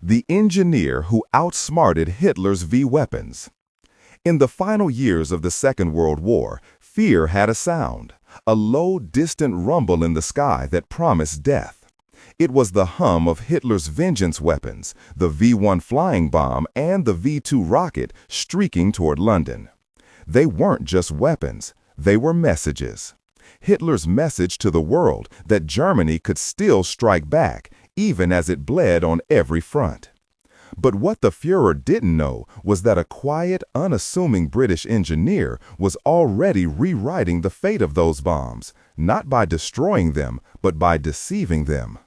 the engineer who outsmarted Hitler's V-weapons. In the final years of the Second World War, fear had a sound, a low, distant rumble in the sky that promised death. It was the hum of Hitler's vengeance weapons, the V-1 flying bomb and the V-2 rocket streaking toward London. They weren't just weapons, they were messages. Hitler's message to the world that Germany could still strike back, even as it bled on every front. But what the Führer didn't know was that a quiet, unassuming British engineer was already rewriting the fate of those bombs, not by destroying them, but by deceiving them.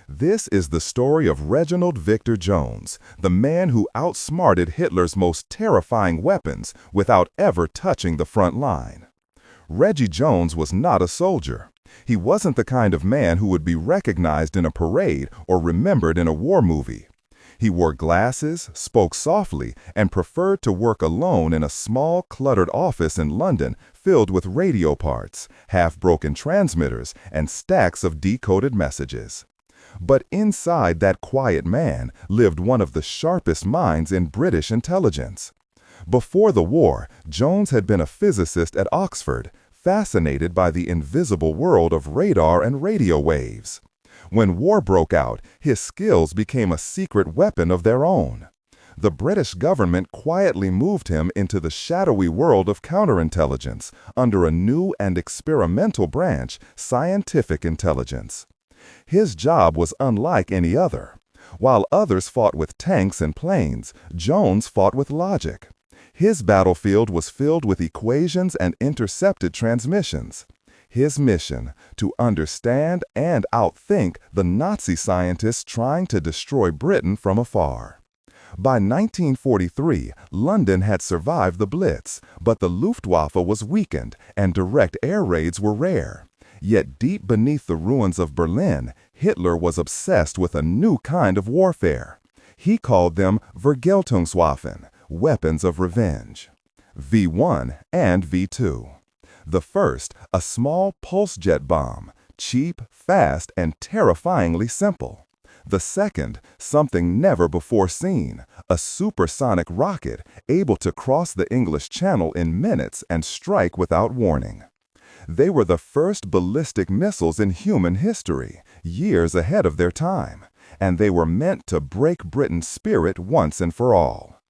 This is the story of Reginald Victor Jones, the man who outsmarted Hitler's most terrifying weapons without ever touching the front line. Reggie Jones was not a soldier. He wasn't the kind of man who would be recognized in a parade or remembered in a war movie. He wore glasses, spoke softly, and preferred to work alone in a small, cluttered office in London filled with radio parts, half-broken transmitters, and stacks of decoded messages. But inside that quiet man lived one of the sharpest minds in British intelligence. Before the war, Jones had been a physicist at Oxford, fascinated by the invisible world of radar and radio waves. When war broke out, his skills became a secret weapon of their own. The British government quietly moved him into the shadowy world of counterintelligence under a new and experimental branch, scientific intelligence. His job was unlike any other. While others fought with tanks and planes, Jones fought with logic. His battlefield was filled with equations and intercepted transmissions. His mission, to understand and outthink the Nazi scientists trying to destroy Britain from afar. By 1943, London had survived the Blitz, but the Luftwaffe was weakened and direct air raids were rare. Yet deep beneath the ruins of Berlin, Hitler was obsessed with a new kind of warfare. He called them Vergeltungswaffen, weapons of revenge. V-1 and V-2. The first, a small pulse jet bomb, cheap, fast, and terrifyingly simple. The second, something never before seen, a supersonic rocket able to cross the English Channel in minutes and strike without warning. They were the first ballistic missiles in human history, years ahead of their time, and they were meant to break Britain's spirit once and for all.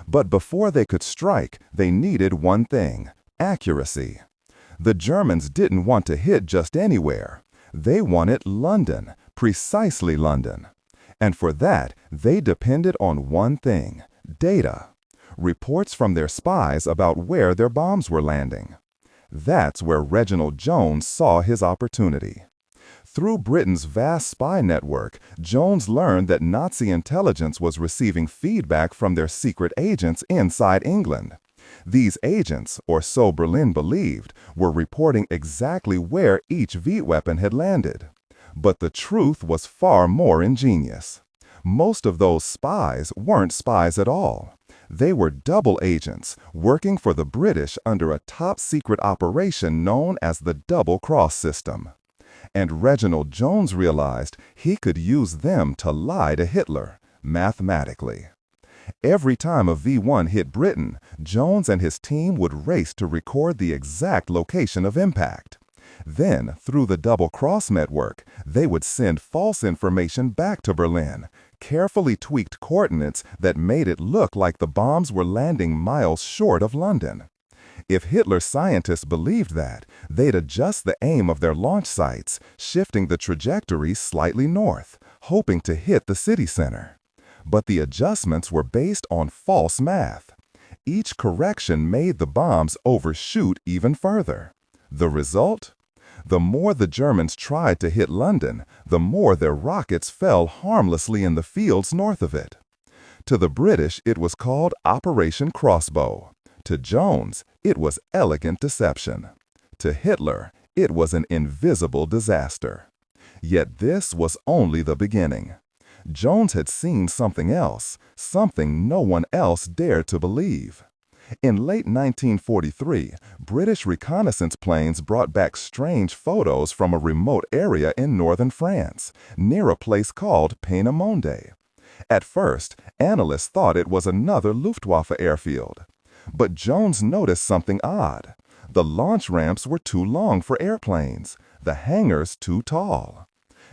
But before they could strike, they needed one thing: accuracy. The Germans didn't want to hit just anywhere. They wanted London, precisely London. And for that, they depended on one thing: data. Reports from their spies about where their bombs were landing. That's where Reginald Jones saw his opportunity. Through Britain's vast spy network, Jones learned that Nazi intelligence was receiving feedback from their secret agents inside England. These agents, or so Berlin believed, were reporting exactly where each V-weapon had landed. But the truth was far more ingenious. Most of those spies weren't spies at all. They were double agents, working for the British under a top-secret operation known as the Double Cross System. And Reginald Jones realized he could use them to lie to Hitler, mathematically. Every time a V-1 hit Britain, Jones and his team would race to record the exact location of impact. Then, through the Double Cross network, they would send false information back to Berlin, carefully tweaked coordinates that made it look like the bombs were landing miles short of London. If Hitler's scientists believed that, they'd adjust the aim of their launch sites, shifting the trajectory slightly north, hoping to hit the city center. But the adjustments were based on false math. Each correction made the bombs overshoot even further. The result? The more the Germans tried to hit London, the more their rockets fell harmlessly in the fields north of it. To the British, it was called Operation Crossbow. To Jones, it was elegant deception. To Hitler, it was an invisible disaster. Yet this was only the beginning. Jones had seen something else, something no one else dared to believe. In late 1943, British reconnaissance planes brought back strange photos from a remote area in northern France, near a place called Peenemünde. At first, analysts thought it was another Luftwaffe airfield. But Jones noticed something odd. The launch ramps were too long for airplanes, the hangars too tall.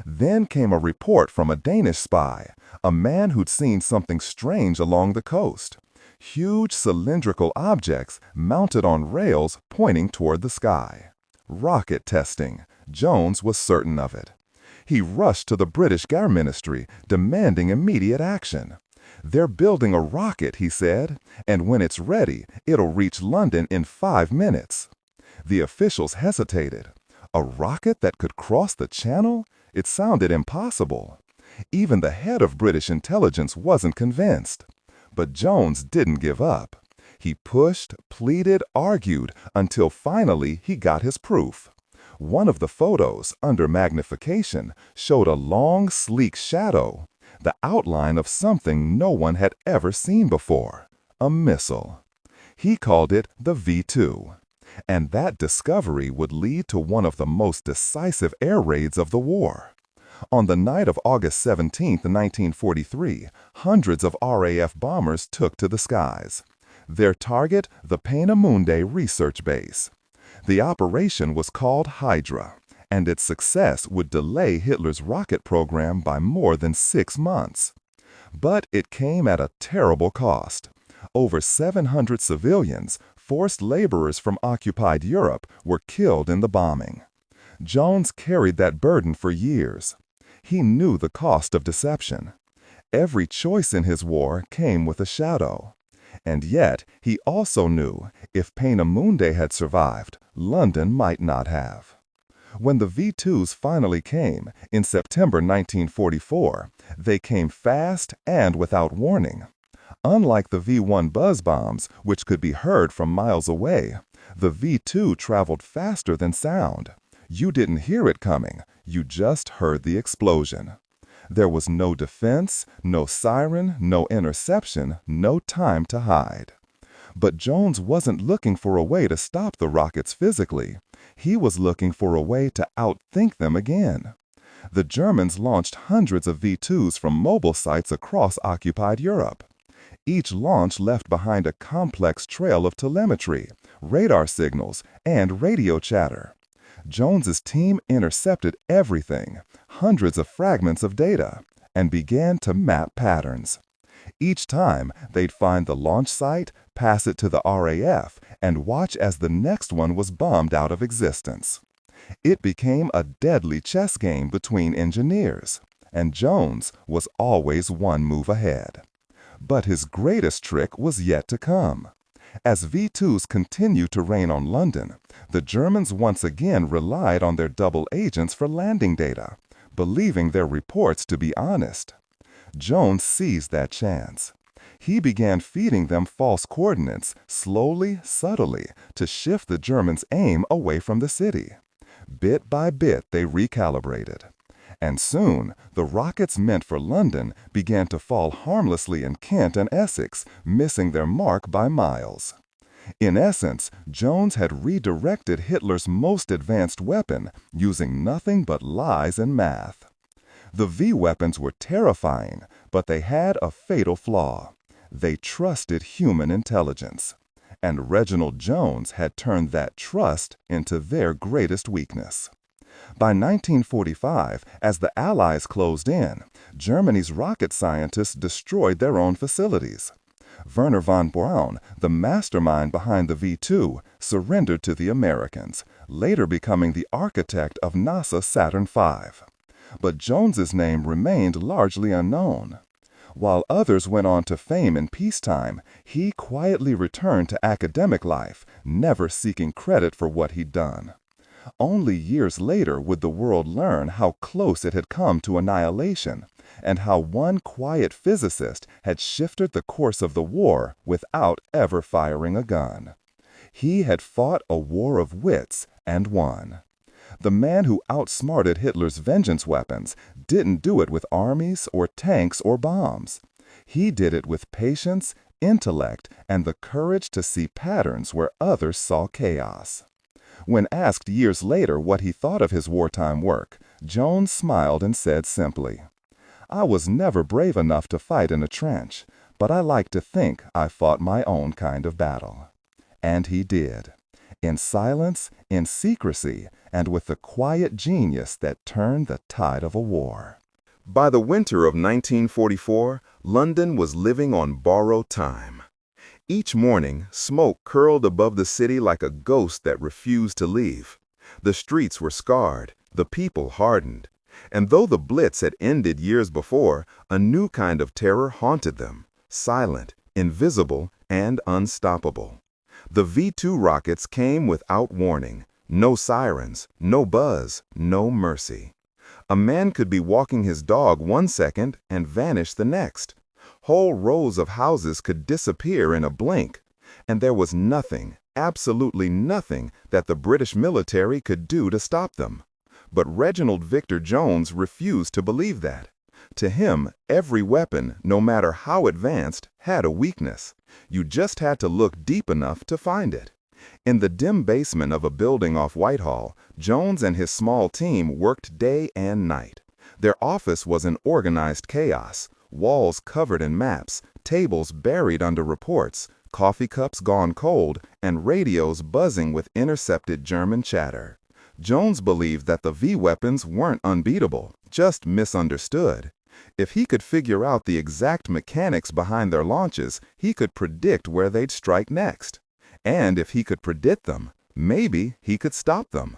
Then came a report from a Danish spy, a man who'd seen something strange along the coast. Huge cylindrical objects mounted on rails pointing toward the sky. Rocket testing. Jones was certain of it. He rushed to the British Air Ministry, demanding immediate action. "They're building a rocket," he said, "and when it's ready, it'll reach London in 5 minutes." The officials hesitated. A rocket that could cross the Channel? It sounded impossible. Even the head of British intelligence wasn't convinced. But Jones didn't give up. He pushed, pleaded, argued, until finally he got his proof. One of the photos, under magnification, showed a long, sleek shadow, the outline of something no one had ever seen before, a missile. He called it the V-2. And that discovery would lead to one of the most decisive air raids of the war. On the night of August 17, 1943, hundreds of RAF bombers took to the skies. Their target, the Peenemünde research base. The operation was called Hydra, and its success would delay Hitler's rocket program by more than 6 months. But it came at a terrible cost. Over 700 civilians, forced laborers from occupied Europe, were killed in the bombing. Jones carried that burden for years. He knew the cost of deception. Every choice in his war came with a shadow. And yet, he also knew if Peenemünde had survived, London might not have. When the V-2s finally came, in September 1944, they came fast and without warning. Unlike the V-1 buzz bombs, which could be heard from miles away, the V-2 traveled faster than sound. You didn't hear it coming, you just heard the explosion. There was no defense, no siren, no interception, no time to hide. But Jones wasn't looking for a way to stop the rockets physically. He was looking for a way to outthink them again. The Germans launched hundreds of V-2s from mobile sites across occupied Europe. Each launch left behind a complex trail of telemetry, radar signals, and radio chatter. Jones's team intercepted everything, hundreds of fragments of data, and began to map patterns. Each time, they'd find the launch site, pass it to the RAF, and watch as the next one was bombed out of existence. It became a deadly chess game between engineers, and Jones was always one move ahead. But his greatest trick was yet to come. As V-2s continued to rain on London, the Germans once again relied on their double agents for landing data, believing their reports to be honest. Jones seized that chance. He began feeding them false coordinates, slowly, subtly, to shift the Germans' aim away from the city. Bit by bit, they recalibrated. And soon, the rockets meant for London began to fall harmlessly in Kent and Essex, missing their mark by miles. In essence, Jones had redirected Hitler's most advanced weapon using nothing but lies and math. The V weapons were terrifying, but they had a fatal flaw. They trusted human intelligence. And Reginald Jones had turned that trust into their greatest weakness. By 1945, as the Allies closed in, Germany's rocket scientists destroyed their own facilities. Wernher von Braun, the mastermind behind the V-2, surrendered to the Americans, later becoming the architect of NASA Saturn V. But Jones's name remained largely unknown. While others went on to fame in peacetime, he quietly returned to academic life, never seeking credit for what he'd done. Only years later would the world learn how close it had come to annihilation, and how one quiet physicist had shifted the course of the war without ever firing a gun. He had fought a war of wits and won. The man who outsmarted Hitler's vengeance weapons didn't do it with armies or tanks or bombs. He did it with patience, intellect, and the courage to see patterns where others saw chaos. When asked years later what he thought of his wartime work, Jones smiled and said simply, I was never brave enough to fight in a trench, but I like to think I fought my own kind of battle. And he did. In silence, in secrecy, and with the quiet genius that turned the tide of a war. By the winter of 1944, London was living on borrowed time. Each morning, smoke curled above the city like a ghost that refused to leave. The streets were scarred, the people hardened. And though the Blitz had ended years before, a new kind of terror haunted them, silent, invisible, and unstoppable. The V-2 rockets came without warning, no sirens, no buzz, no mercy. A man could be walking his dog one second and vanish the next. Whole rows of houses could disappear in a blink. And there was nothing, absolutely nothing, that the British military could do to stop them. But Reginald Victor Jones refused to believe that. To him, every weapon, no matter how advanced, had a weakness. You just had to look deep enough to find it. In the dim basement of a building off Whitehall, Jones and his small team worked day and night. Their office was in organized chaos, walls covered in maps, tables buried under reports, coffee cups gone cold, and radios buzzing with intercepted German chatter. Jones believed that the V-weapons weren't unbeatable, just misunderstood. If he could figure out the exact mechanics behind their launches, he could predict where they'd strike next. And if he could predict them, maybe he could stop them.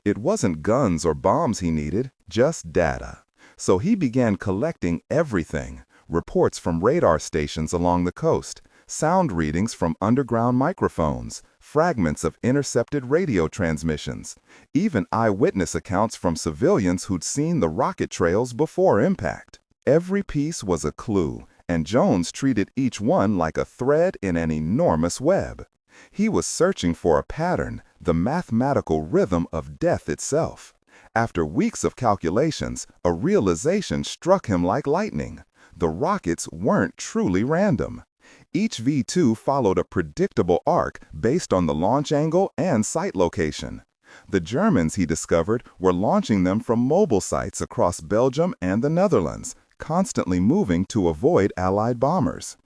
It wasn't guns or bombs he needed, just data. So he began collecting everything: reports from radar stations along the coast, sound readings from underground microphones, fragments of intercepted radio transmissions, even eyewitness accounts from civilians who'd seen the rocket trails before impact. Every piece was a clue, and Jones treated each one like a thread in an enormous web. He was searching for a pattern, the mathematical rhythm of death itself. After weeks of calculations, a realization struck him like lightning. The rockets weren't truly random. Each V-2 followed a predictable arc based on the launch angle and site location. The Germans, he discovered, were launching them from mobile sites across Belgium and the Netherlands, constantly moving to avoid Allied bombers.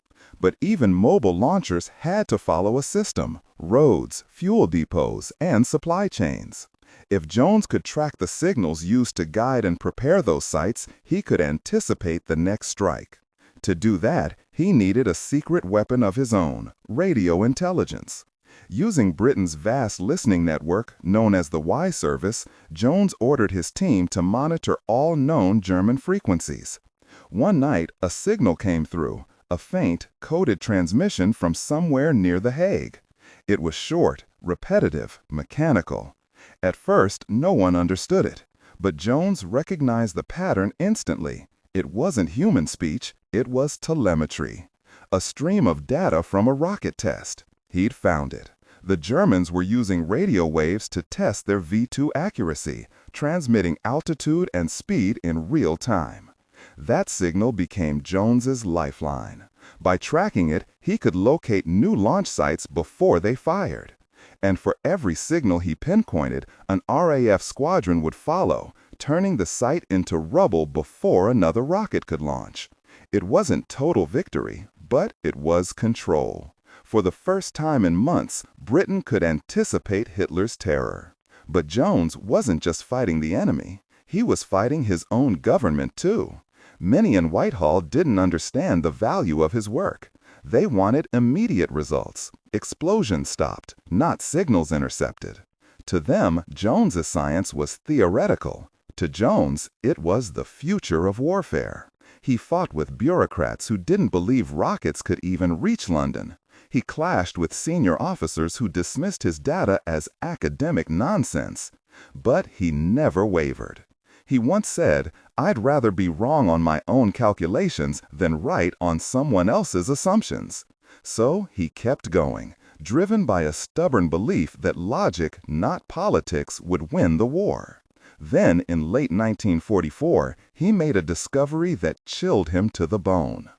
But even mobile launchers had to follow a system: roads, fuel depots, and supply chains. If Jones could track the signals used to guide and prepare those sites, he could anticipate the next strike. To do that, he needed a secret weapon of his own: radio intelligence. Using Britain's vast listening network, known as the Y service, Jones ordered his team to monitor all known German frequencies. One night, a signal came through, a faint, coded transmission from somewhere near The Hague. It was short, repetitive, mechanical. At first, no one understood it, but Jones recognized the pattern instantly. It wasn't human speech, it was telemetry. A stream of data from a rocket test. He'd found it. The Germans were using radio waves to test their V-2 accuracy, transmitting altitude and speed in real time. That signal became Jones's lifeline. By tracking it, he could locate new launch sites before they fired. And for every signal he pinpointed, an RAF squadron would follow, turning the site into rubble before another rocket could launch. It wasn't total victory, but it was control. For the first time in months, Britain could anticipate Hitler's terror. But Jones wasn't just fighting the enemy. He was fighting his own government, too. Many in Whitehall didn't understand the value of his work. They wanted immediate results. Explosions stopped, not signals intercepted. To them, Jones's science was theoretical. To Jones, it was the future of warfare. He fought with bureaucrats who didn't believe rockets could even reach London. He clashed with senior officers who dismissed his data as academic nonsense. But he never wavered. He once said, "I'd rather be wrong on my own calculations than right on someone else's assumptions." So he kept going, driven by a stubborn belief that logic, not politics, would win the war. Then, in late 1944, he made a discovery that chilled him to the bone.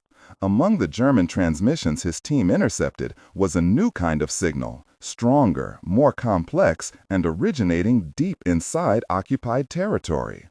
Among the German transmissions his team intercepted was a new kind of signal, stronger, more complex, and originating deep inside occupied territory.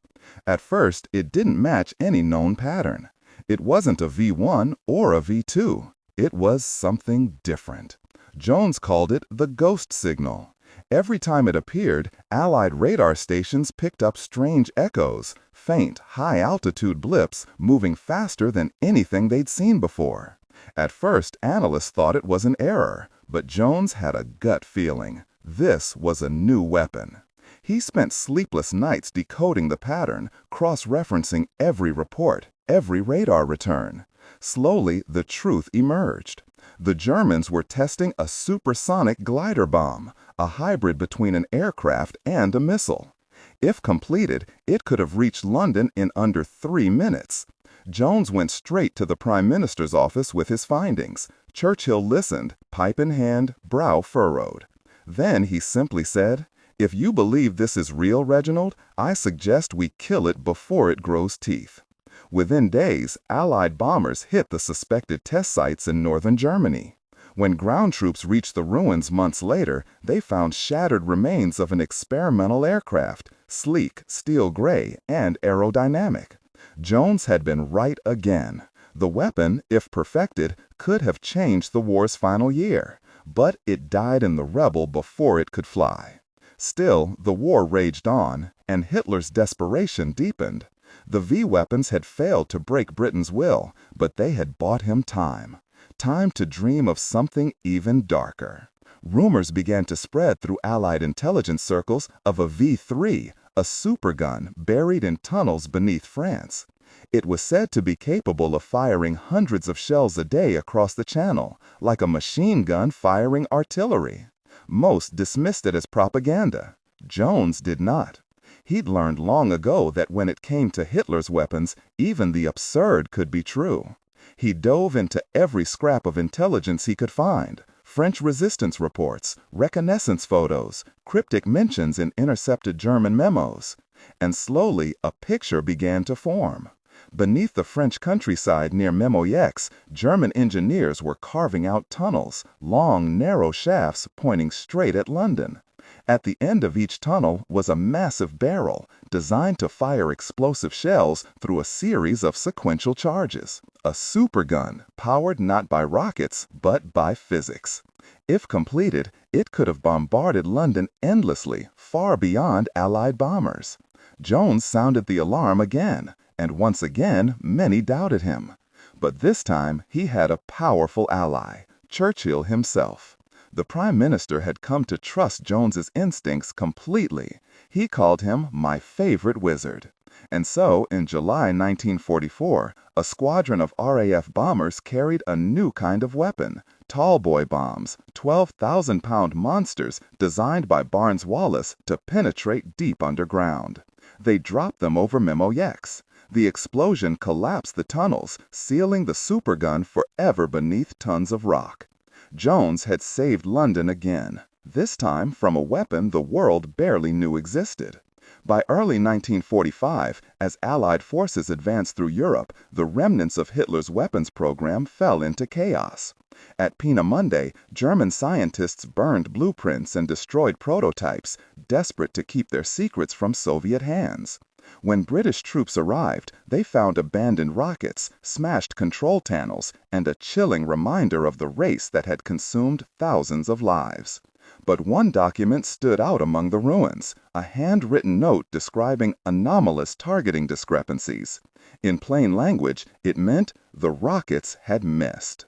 At first, it didn't match any known pattern. It wasn't a V-1 or a V-2. It was something different. Jones called it the ghost signal. Every time it appeared, Allied radar stations picked up strange echoes, faint, high-altitude blips moving faster than anything they'd seen before. At first, analysts thought it was an error, but Jones had a gut feeling. This was a new weapon. He spent sleepless nights decoding the pattern, cross-referencing every report, every radar return. Slowly, the truth emerged. The Germans were testing a supersonic glider bomb, a hybrid between an aircraft and a missile. If completed, it could have reached London in under 3 minutes. Jones went straight to the Prime Minister's office with his findings. Churchill listened, pipe in hand, brow furrowed. Then he simply said, "If you believe this is real, Reginald, I suggest we kill it before it grows teeth." Within days, Allied bombers hit the suspected test sites in northern Germany. When ground troops reached the ruins months later, they found shattered remains of an experimental aircraft, sleek, steel gray, and aerodynamic. Jones had been right again. The weapon, if perfected, could have changed the war's final year, but it died in the rubble before it could fly. Still, the war raged on, and Hitler's desperation deepened. The V-weapons had failed to break Britain's will, but they had bought him time. Time to dream of something even darker. Rumors began to spread through Allied intelligence circles of a V-3, a supergun buried in tunnels beneath France. It was said to be capable of firing hundreds of shells a day across the Channel, like a machine gun firing artillery. Most dismissed it as propaganda. Jones did not. He'd learned long ago that when it came to Hitler's weapons, even the absurd could be true. He dove into every scrap of intelligence he could find: French resistance reports, reconnaissance photos, cryptic mentions in intercepted German memos. And slowly, a picture began to form. Beneath the French countryside near Memoyex, German engineers were carving out tunnels, long, narrow shafts pointing straight at London. At the end of each tunnel was a massive barrel designed to fire explosive shells through a series of sequential charges. A supergun powered not by rockets, but by physics. If completed, it could have bombarded London endlessly, far beyond Allied bombers. Jones sounded the alarm again, and once again many doubted him. But this time he had a powerful ally, Churchill himself. The Prime Minister had come to trust Jones's instincts completely. He called him my favorite wizard. And so, in July 1944, a squadron of RAF bombers carried a new kind of weapon, tall boy bombs, 12,000-pound monsters designed by Barnes-Wallis to penetrate deep underground. They dropped them over Memoyex. The explosion collapsed the tunnels, sealing the supergun forever beneath tons of rock. Jones had saved London again, this time from a weapon the world barely knew existed. By early 1945, as Allied forces advanced through Europe, the remnants of Hitler's weapons program fell into chaos. At Peenemünde, German scientists burned blueprints and destroyed prototypes, desperate to keep their secrets from Soviet hands. When British troops arrived, they found abandoned rockets, smashed control panels, and a chilling reminder of the race that had consumed thousands of lives. But one document stood out among the ruins, a handwritten note describing anomalous targeting discrepancies. In plain language, it meant the rockets had missed.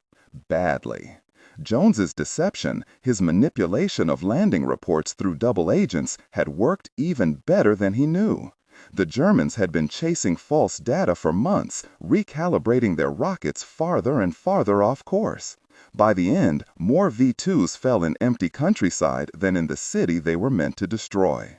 Badly. Jones's deception, his manipulation of landing reports through double agents, had worked even better than he knew. The Germans had been chasing false data for months, recalibrating their rockets farther and farther off course. By the end, more V-2s fell in empty countryside than in the city they were meant to destroy.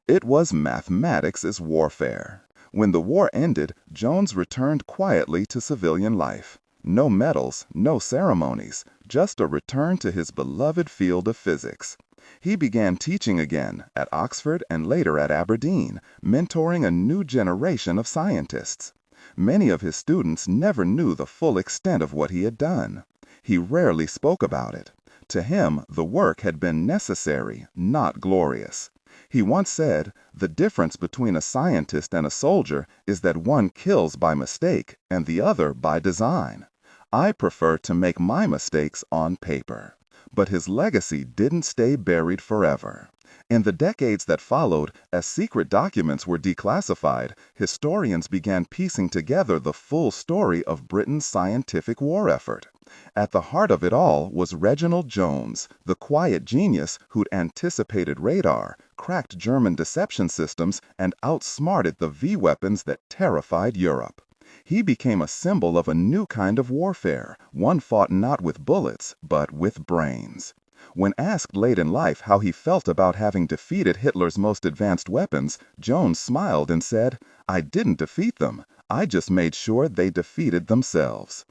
It was mathematics as warfare. When the war ended, Jones returned quietly to civilian life. No medals, no ceremonies, just a return to his beloved field of physics. He began teaching again, at Oxford and later at Aberdeen, mentoring a new generation of scientists. Many of his students never knew the full extent of what he had done. He rarely spoke about it. To him, the work had been necessary, not glorious. He once said, "The difference between a scientist and a soldier is that one kills by mistake and the other by design. I prefer to make my mistakes on paper." But his legacy didn't stay buried forever. In the decades that followed, as secret documents were declassified, historians began piecing together the full story of Britain's scientific war effort. At the heart of it all was Reginald Jones, the quiet genius who'd anticipated radar, cracked German deception systems, and outsmarted the V-weapons that terrified Europe. He became a symbol of a new kind of warfare, one fought not with bullets, but with brains. When asked late in life how he felt about having defeated Hitler's most advanced weapons, Jones smiled and said, "I didn't defeat them. I just made sure they defeated themselves."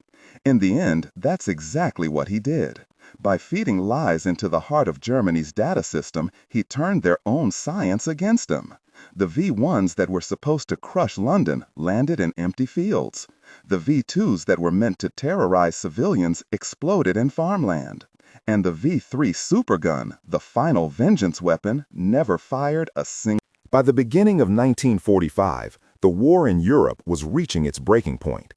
In the end, that's exactly what he did. By feeding lies into the heart of Germany's data system, he turned their own science against them. The V-1s that were supposed to crush London landed in empty fields. The V-2s that were meant to terrorize civilians exploded in farmland. And the V-3 supergun, the final vengeance weapon, never fired a single. By the beginning of 1945, the war in Europe was reaching its breaking point.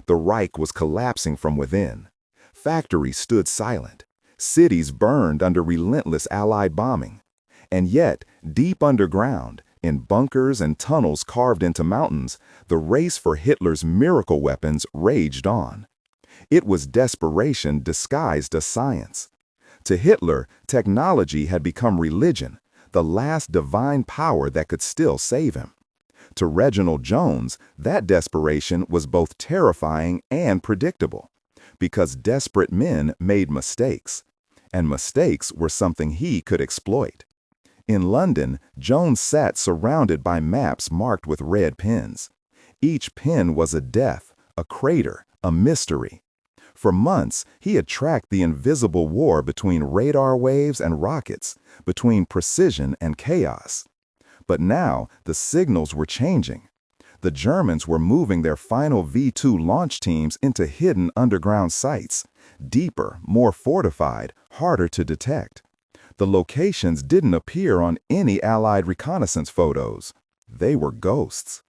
The Reich was collapsing from within. Factories stood silent. Cities burned under relentless Allied bombing. And yet, deep underground, in bunkers and tunnels carved into mountains, the race for Hitler's miracle weapons raged on. It was desperation disguised as science. To Hitler, technology had become religion, the last divine power that could still save him. To Reginald Jones, that desperation was both terrifying and predictable, because desperate men made mistakes, and mistakes were something he could exploit. In London, Jones sat surrounded by maps marked with red pens. Each pen was a death, a crater, a mystery. For months, he had tracked the invisible war between radar waves and rockets, between precision and chaos. But now, the signals were changing. The Germans were moving their final V-2 launch teams into hidden underground sites, deeper, more fortified, harder to detect. The locations didn't appear on any Allied reconnaissance photos. They were ghosts.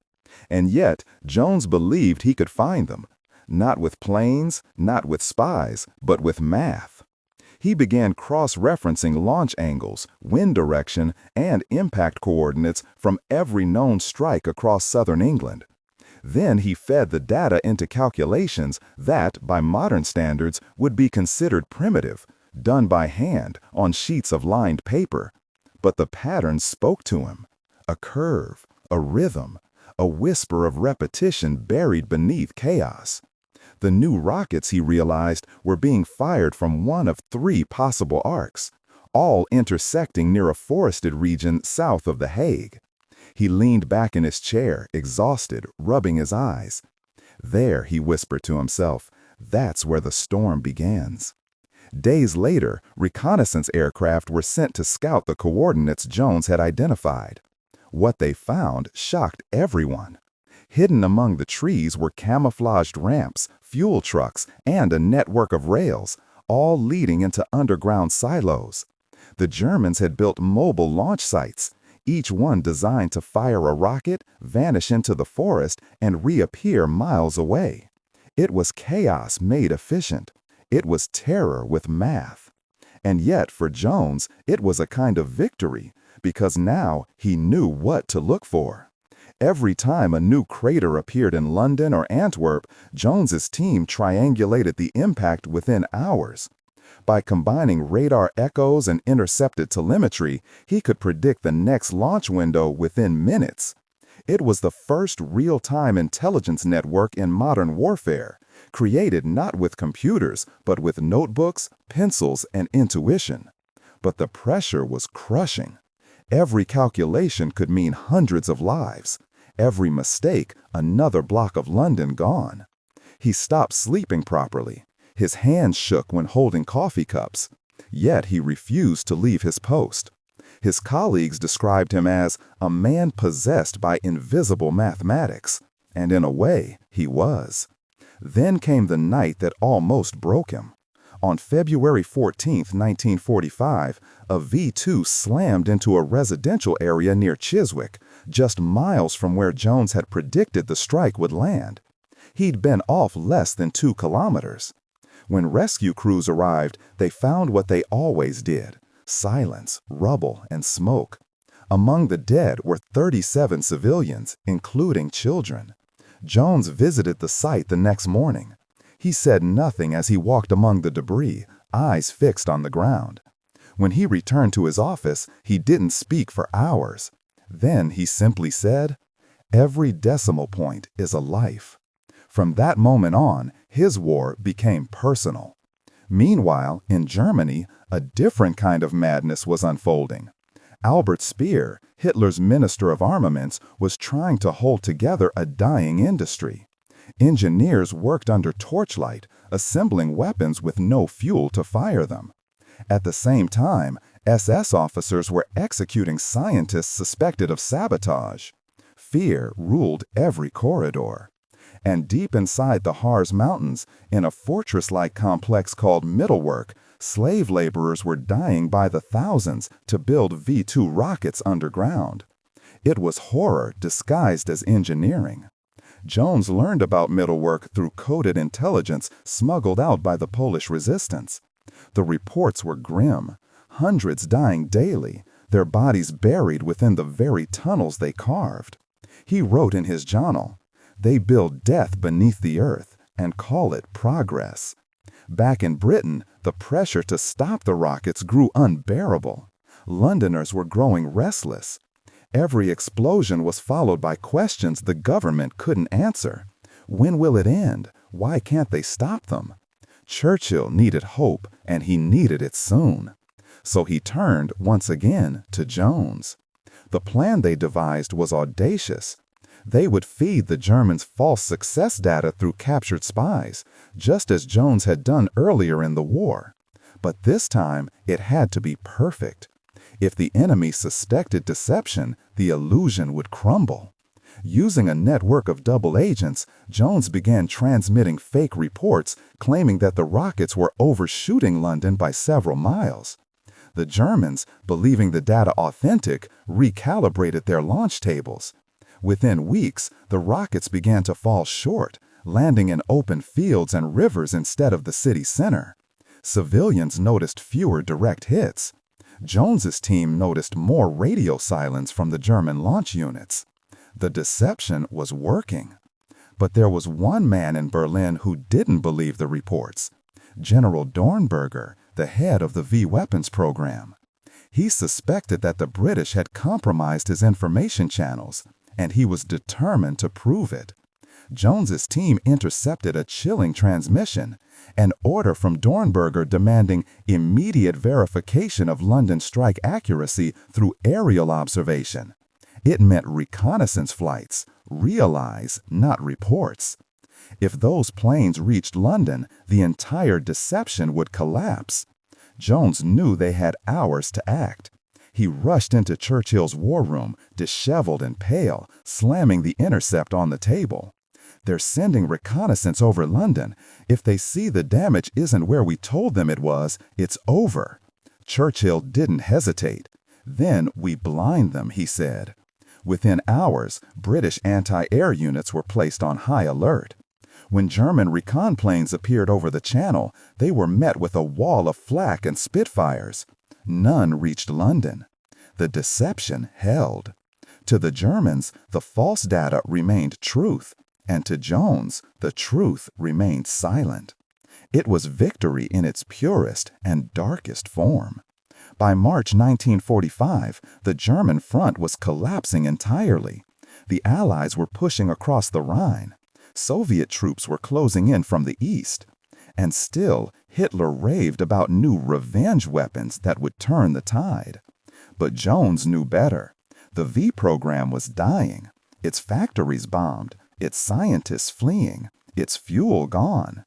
And yet, Jones believed he could find them. Not with planes, not with spies, but with math. He began cross-referencing launch angles, wind direction, and impact coordinates from every known strike across southern England. Then he fed the data into calculations that, by modern standards, would be considered primitive, done by hand on sheets of lined paper. But the patterns spoke to him. A curve, a rhythm, a whisper of repetition buried beneath chaos. The new rockets, he realized, were being fired from one of three possible arcs, all intersecting near a forested region south of The Hague. He leaned back in his chair, exhausted, rubbing his eyes. "There," he whispered to himself, "that's where the storm begins." Days later, reconnaissance aircraft were sent to scout the coordinates Jones had identified. What they found shocked everyone. Hidden among the trees were camouflaged ramps, fuel trucks, and a network of rails, all leading into underground silos. The Germans had built mobile launch sites, each one designed to fire a rocket, vanish into the forest, and reappear miles away. It was chaos made efficient. It was terror with math. And yet, for Jones, it was a kind of victory, because now he knew what to look for. Every time a new crater appeared in London or Antwerp, Jones's team triangulated the impact within hours. By combining radar echoes and intercepted telemetry, he could predict the next launch window within minutes. It was the first real-time intelligence network in modern warfare, created not with computers, but with notebooks, pencils, and intuition. But the pressure was crushing. Every calculation could mean hundreds of lives. Every mistake, another block of London gone. He stopped sleeping properly. His hands shook when holding coffee cups. Yet he refused to leave his post. His colleagues described him as a man possessed by invisible mathematics. And in a way, he was. Then came the night that almost broke him. On February 14, 1945, a V-2 slammed into a residential area near Chiswick, just miles from where Jones had predicted the strike would land. He'd been off less than 2 kilometers. When rescue crews arrived, they found what they always did: silence, rubble, and smoke. Among the dead were 37 civilians, including children. Jones visited the site the next morning. He said nothing as he walked among the debris, eyes fixed on the ground. When he returned to his office, he didn't speak for hours. Then he simply said, "Every decimal point is a life." From that moment on, his war became personal. Meanwhile, in Germany, a different kind of madness was unfolding. Albert Speer, Hitler's Minister of Armaments, was trying to hold together a dying industry. Engineers worked under torchlight, assembling weapons with no fuel to fire them. At the same time, SS officers were executing scientists suspected of sabotage. Fear ruled every corridor. And deep inside the Harz Mountains, in a fortress-like complex called Mittelwerk, slave laborers were dying by the thousands to build V-2 rockets underground. It was horror disguised as engineering. Jones learned about Mittelwerk through coded intelligence smuggled out by the Polish resistance. The reports were grim: hundreds dying daily, their bodies buried within the very tunnels they carved. He wrote in his journal, "They build death beneath the earth and call it progress." Back in Britain, the pressure to stop the rockets grew unbearable. Londoners were growing restless. Every explosion was followed by questions the government couldn't answer. When will it end? Why can't they stop them? Churchill needed hope, and he needed it soon. So he turned once again to Jones. The plan they devised was audacious. They would feed the Germans false success data through captured spies, just as Jones had done earlier in the war. But this time, it had to be perfect. If the enemy suspected deception, the illusion would crumble. Using a network of double agents, Jones began transmitting fake reports claiming that the rockets were overshooting London by several miles. The Germans, believing the data authentic, recalibrated their launch tables. Within weeks, the rockets began to fall short, landing in open fields and rivers instead of the city center. Civilians noticed fewer direct hits. Jones's team noticed more radio silence from the German launch units. The deception was working. But there was one man in Berlin who didn't believe the reports: General Dornberger, the head of the V-weapons program. He suspected that the British had compromised his information channels, and he was determined to prove it. Jones's team intercepted a chilling transmission, an order from Dornberger demanding immediate verification of London strike accuracy through aerial observation. It meant reconnaissance flights, realize, not reports. If those planes reached London, the entire deception would collapse. Jones knew they had hours to act. He rushed into Churchill's war room, disheveled and pale, slamming the intercept on the table. "They're sending reconnaissance over London. If they see the damage isn't where we told them it was, it's over." Churchill didn't hesitate. "Then we blind them," he said. Within hours, British anti-air units were placed on high alert. When German recon planes appeared over the channel, they were met with a wall of flak and Spitfires. None reached London. The deception held. To the Germans, the false data remained truth, and to Jones, the truth remained silent. It was victory in its purest and darkest form. By March 1945, the German front was collapsing entirely. The Allies were pushing across the Rhine. Soviet troops were closing in from the east. And still, Hitler raved about new revenge weapons that would turn the tide. But Jones knew better. The V program was dying, its factories bombed, its scientists fleeing, its fuel gone.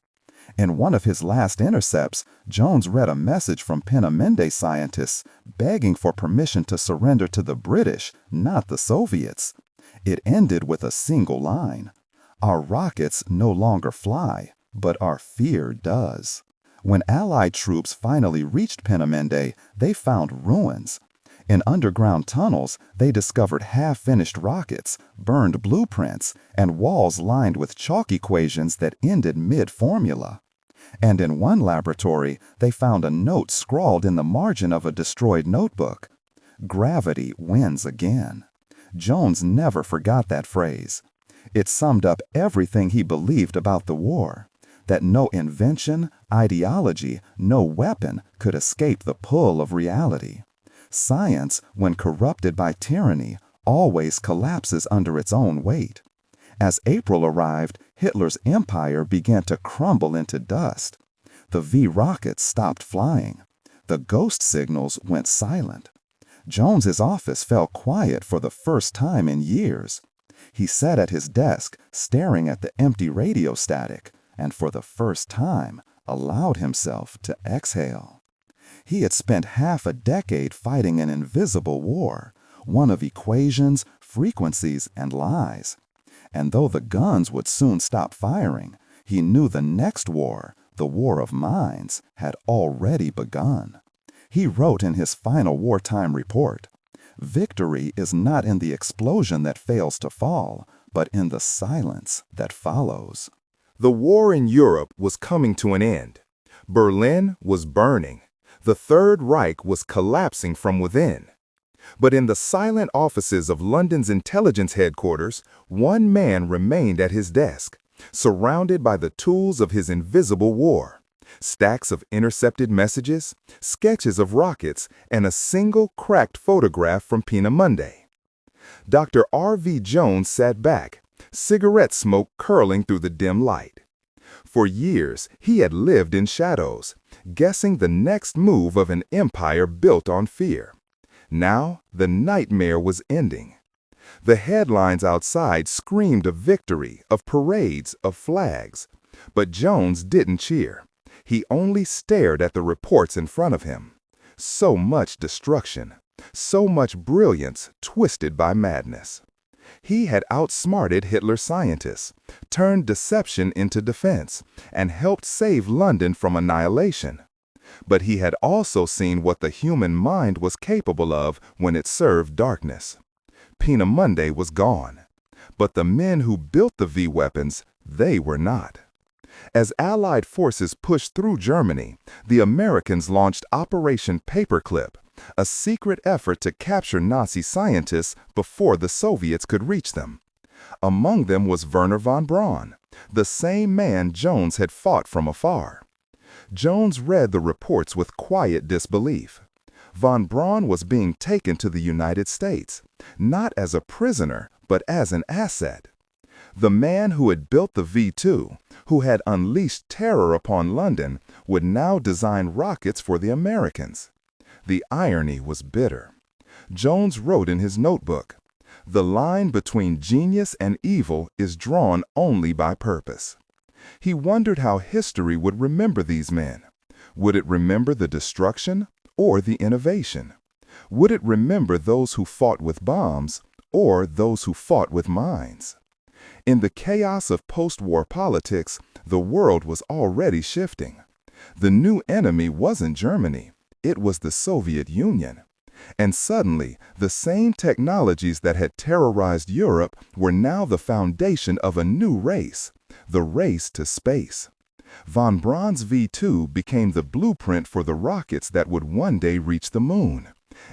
In one of his last intercepts, Jones read a message from Penamende scientists begging for permission to surrender to the British, not the Soviets. It ended with a single line: "Our rockets no longer fly, but our fear does." When Allied troops finally reached Peenemünde, they found ruins. In underground tunnels, they discovered half-finished rockets, burned blueprints, and walls lined with chalk equations that ended mid-formula. And in one laboratory, they found a note scrawled in the margin of a destroyed notebook. "Gravity wins again." Jones never forgot that phrase. It summed up everything he believed about the war, that no invention, ideology, no weapon could escape the pull of reality. Science, when corrupted by tyranny, always collapses under its own weight. As April arrived, Hitler's empire began to crumble into dust. The V rockets stopped flying. The ghost signals went silent. Jones's office fell quiet for the first time in years. He sat at his desk, staring at the empty radio static, and for the first time allowed himself to exhale. He had spent half a decade fighting an invisible war, one of equations, frequencies, and lies. And though the guns would soon stop firing, he knew the next war, the war of minds, had already begun. He wrote in his final wartime report, "Victory is not in the explosion that fails to fall, but in the silence that follows." The war in Europe was coming to an end. Berlin was burning. The Third Reich was collapsing from within. But in the silent offices of London's intelligence headquarters, one man remained at his desk, surrounded by the tools of his invisible war: stacks of intercepted messages, sketches of rockets, and a single cracked photograph from Peenemünde. Dr. R.V. Jones sat back, cigarette smoke curling through the dim light. For years, he had lived in shadows, guessing the next move of an empire built on fear. Now, the nightmare was ending. The headlines outside screamed of victory, of parades, of flags. But Jones didn't cheer. He only stared at the reports in front of him. So much destruction, so much brilliance twisted by madness. He had outsmarted Hitler's scientists, turned deception into defense, and helped save London from annihilation. But he had also seen what the human mind was capable of when it served darkness. Peenemünde was gone. But the men who built the V-weapons, they were not. As Allied forces pushed through Germany, the Americans launched Operation Paperclip, a secret effort to capture Nazi scientists before the Soviets could reach them. Among them was Wernher von Braun, the same man Jones had fought from afar. Jones read the reports with quiet disbelief. Von Braun was being taken to the United States, not as a prisoner, but as an asset. The man who had built the V-2, who had unleashed terror upon London, would now design rockets for the Americans. The irony was bitter. Jones wrote in his notebook, "The line between genius and evil is drawn only by purpose." He wondered how history would remember these men. Would it remember the destruction or the innovation? Would it remember those who fought with bombs or those who fought with minds? In the chaos of post-war politics, the world was already shifting. The new enemy wasn't Germany. It was the Soviet Union. And suddenly, the same technologies that had terrorized Europe were now the foundation of a new race, the race to space. Von Braun's V-2 became the blueprint for the rockets that would one day reach the moon.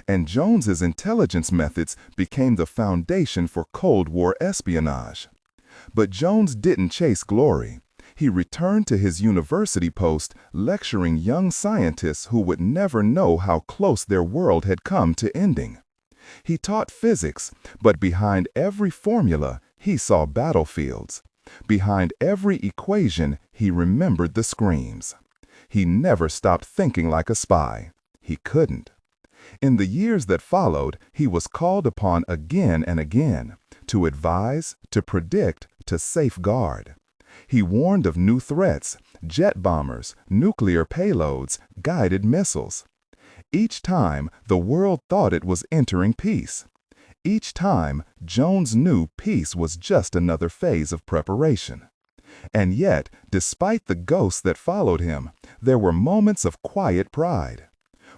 And Jones's intelligence methods became the foundation for Cold War espionage. But Jones didn't chase glory. He returned to his university post, lecturing young scientists who would never know how close their world had come to ending. He taught physics, but behind every formula, he saw battlefields. Behind every equation, he remembered the screams. He never stopped thinking like a spy. He couldn't. In the years that followed, he was called upon again and again to advise, to predict, to safeguard. He warned of new threats: jet bombers, nuclear payloads, guided missiles. Each time, the world thought it was entering peace. Each time, Jones knew peace was just another phase of preparation. And yet, despite the ghosts that followed him, there were moments of quiet pride.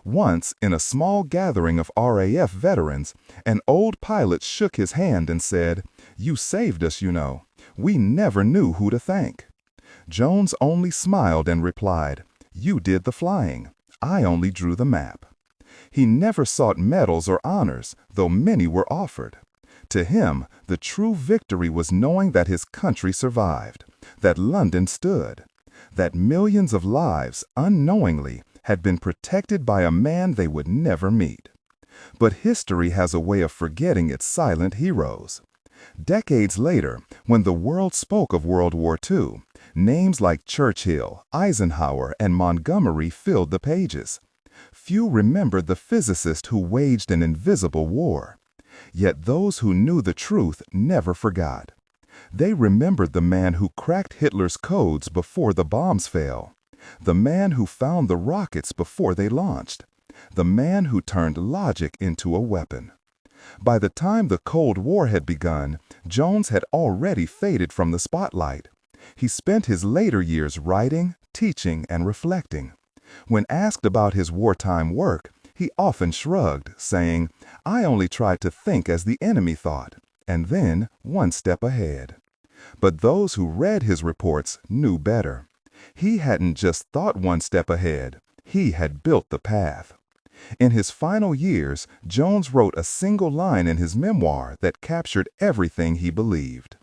Once, in a small gathering of RAF veterans, an old pilot shook his hand and said, "You saved us, you know. We never knew who to thank." Jones only smiled and replied, "You did the flying. I only drew the map." He never sought medals or honors, though many were offered. To him, the true victory was knowing that his country survived, that London stood, that millions of lives, unknowingly, had been protected by a man they would never meet. But history has a way of forgetting its silent heroes. Decades later, when the world spoke of World War II, names like Churchill, Eisenhower, and Montgomery filled the pages. Few remembered the physicist who waged an invisible war. Yet those who knew the truth never forgot. They remembered the man who cracked Hitler's codes before the bombs fell, the man who found the rockets before they launched, the man who turned logic into a weapon. By the time the Cold War had begun, Jones had already faded from the spotlight. He spent his later years writing, teaching, and reflecting. When asked about his wartime work, he often shrugged, saying, "I only tried to think as the enemy thought, and then one step ahead." But those who read his reports knew better. He hadn't just thought one step ahead, he had built the path. In his final years, Jones wrote a single line in his memoir that captured everything he believed.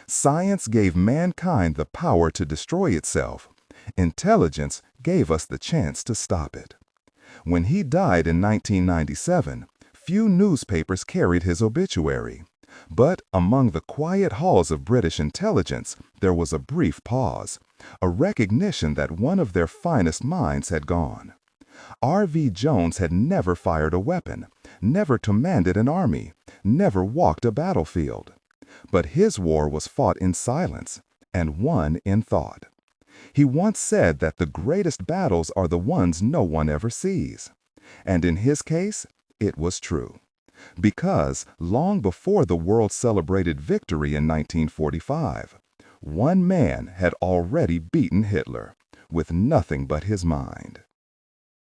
Science gave mankind the power to destroy itself. Intelligence gave us the chance to stop it. When he died in 1997, few newspapers carried his obituary. But among the quiet halls of British intelligence, there was a brief pause, a recognition that one of their finest minds had gone. R.V. Jones had never fired a weapon, never commanded an army, never walked a battlefield. But his war was fought in silence and won in thought. He once said that the greatest battles are the ones no one ever sees. And in his case, it was true. Because long before the world celebrated victory in 1945, one man had already beaten Hitler with nothing but his mind.